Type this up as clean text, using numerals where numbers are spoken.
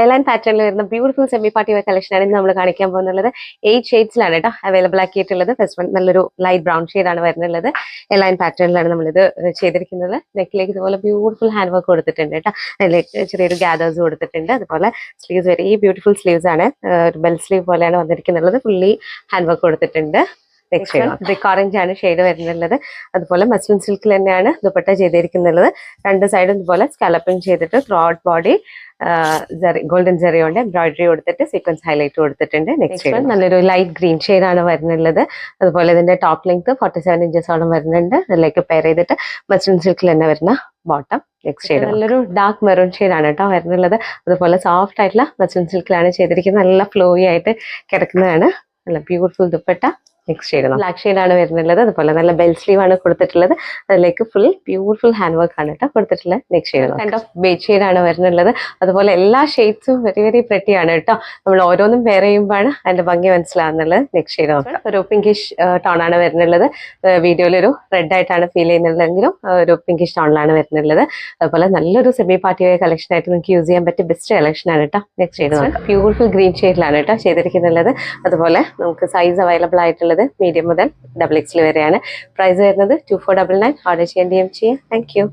Airline പാറ്റേണിൽ വരുന്ന beautiful semi party wear കളക്ഷനാണ് ഇന്ന് നമ്മൾ കാണിക്കാൻ പോകുന്നത്. 8 ഷെയ്ഡ്സിലാണ് കേട്ടോ അവൈലബിൾ ആക്കിയിട്ടുള്ളത്. ഫസ്റ്റ് വൺ നല്ലൊരു ലൈറ്റ് ബ്രൗൺ ഷെയ്ഡാണ് വരുന്നുള്ളത്. എയർലൈൻ പാറ്റേണിലാണ് നമ്മളിത് ചെയ്തിരിക്കുന്നത്. നെക്കിലേക്ക് ഇതുപോലെ ബ്യൂട്ടിഫുൾ ഹാൻഡ് വർക്ക് കൊടുത്തിട്ടുണ്ട് കേട്ടോ. അതിലേക്ക് ചെറിയൊരു ഗ്യാദേഴ്സ് കൊടുത്തിട്ടുണ്ട്. അതുപോലെ സ്ലീവ്സ് വെരി ബ്യൂട്ടിഫുൾ സ്ലീവ്സ് ആണ്. ഒരു ബെൽ സ്ലീവ് പോലെയാണ് വന്നിരിക്കുന്നത്. ഫുള്ളി ഹാൻഡ് വർക്ക് കൊടുത്തിട്ടുണ്ട്. ബ്രിക്ക് ഓറഞ്ച് ആണ് ഷെയ്ഡ് വരുന്നുള്ളത്. അതുപോലെ മസ്ലിൻ സിൽക്കിൽ തന്നെയാണ് ദുപ്പട്ട ചെയ്തിരിക്കുന്നത്. രണ്ട് സൈഡും ഇതുപോലെ സ്കാലപ്പിംഗ് ചെയ്തിട്ട് through out body golden Jerry കൊണ്ട് എംബ്രോയിഡറി കൊടുത്തിട്ട് സീക്വൻസ് ഹൈലൈറ്റ് കൊടുത്തിട്ടുണ്ട്. നെക്സ്റ്റ് നല്ലൊരു ലൈറ്റ് ഗ്രീൻ ഷെയ്ഡ് ആണ് വരുന്നുള്ളത്. അതുപോലെ ഇതിന്റെ ടോപ്പ് ലെങ്ത് 47 ഇഞ്ചസോളം വരുന്നുണ്ട്. അതിലേക്ക് പെയർ ചെയ്തിട്ട് മസ്ലിൻ സിൽക്കിൽ തന്നെ വരുന്ന ബോട്ടം. നെക്സ്റ്റ് ഷെയ്ഡ് നല്ലൊരു ഡാർക്ക് മെറൂൺ ഷെയ്ഡ് ആണ് കേട്ടോ വരുന്നുള്ളത്. അതുപോലെ സോഫ്റ്റ് ആയിട്ടുള്ള മസ്ലിൻ സിൽക്കിലാണ് ചെയ്തിരിക്കുന്നത്. നല്ല ഫ്ലോയി ആയിട്ട് കിടക്കുന്നതാണ്. നല്ല beautiful dupatta. Next shade black shade ആണ് വരുന്നുള്ളത്. അതുപോലെ നല്ല ബെൽ സ്ലീവ് ആണ് കൊടുത്തിട്ടുള്ളത്. അതിലേക്ക് ഫുൾ ബ്യൂട്ടിഫുൾ ഹാൻഡ് വർക്ക് ആണ് കേട്ടോ കൊടുത്തിട്ടുള്ളത്. Next shade kind of beige shade ആണ് വരുന്നുള്ളത്. അതുപോലെ എല്ലാ ഷെയ്ഡ്സും വെരി വെരി പ്രെറ്റി ആണ് കേട്ടോ. നമ്മൾ ഓരോന്നും വെയർ ചെയ്യുമ്പോഴാണ് അതിന്റെ ഭംഗി മനസ്സിലാവുന്നുള്ളത്. നെക്സ്റ്റ് ഷെയ്ഡ് നോക്കാം. ഒരു പിങ്കിഷ് ടോൺ ആണ് വരുന്നുള്ളത്. വീഡിയോയിൽ ഒരു റെഡ് ആയിട്ടാണ് ഫീൽ ചെയ്യുന്നുള്ളതെങ്കിലും ഒരു പിങ്കിഷ് ടോണിലാണ് വരുന്നുള്ളത്. അതുപോലെ നല്ലൊരു സെമി പാർട്ടി വെയർ കളക്ഷൻ ആയിട്ട് നിങ്ങൾക്ക് യൂസ് ചെയ്യാൻ പറ്റിയ ബെസ്റ്റ് കളക്ഷൻ ആണ് കേട്ടോ. നെക്സ്റ്റ് ഷെയ്ഡ് നോക്കാം. ബ്യൂട്ടിഫുൾ ഗ്രീൻ ഷെയ്ഡിലാണ് കേട്ടോ ചെയ്തിരിക്കുന്നത്. അതുപോലെ നമുക്ക് സൈസ് അവൈലബിൾ ആയിട്ടുള്ളത് മീഡിയം മുതൽ XXL വരെയാണ്. പ്രൈസ് വരുന്നത് 2499. ഓർഡർ ചെയ്യാൻ DM ചെയ്യാം. Thank you.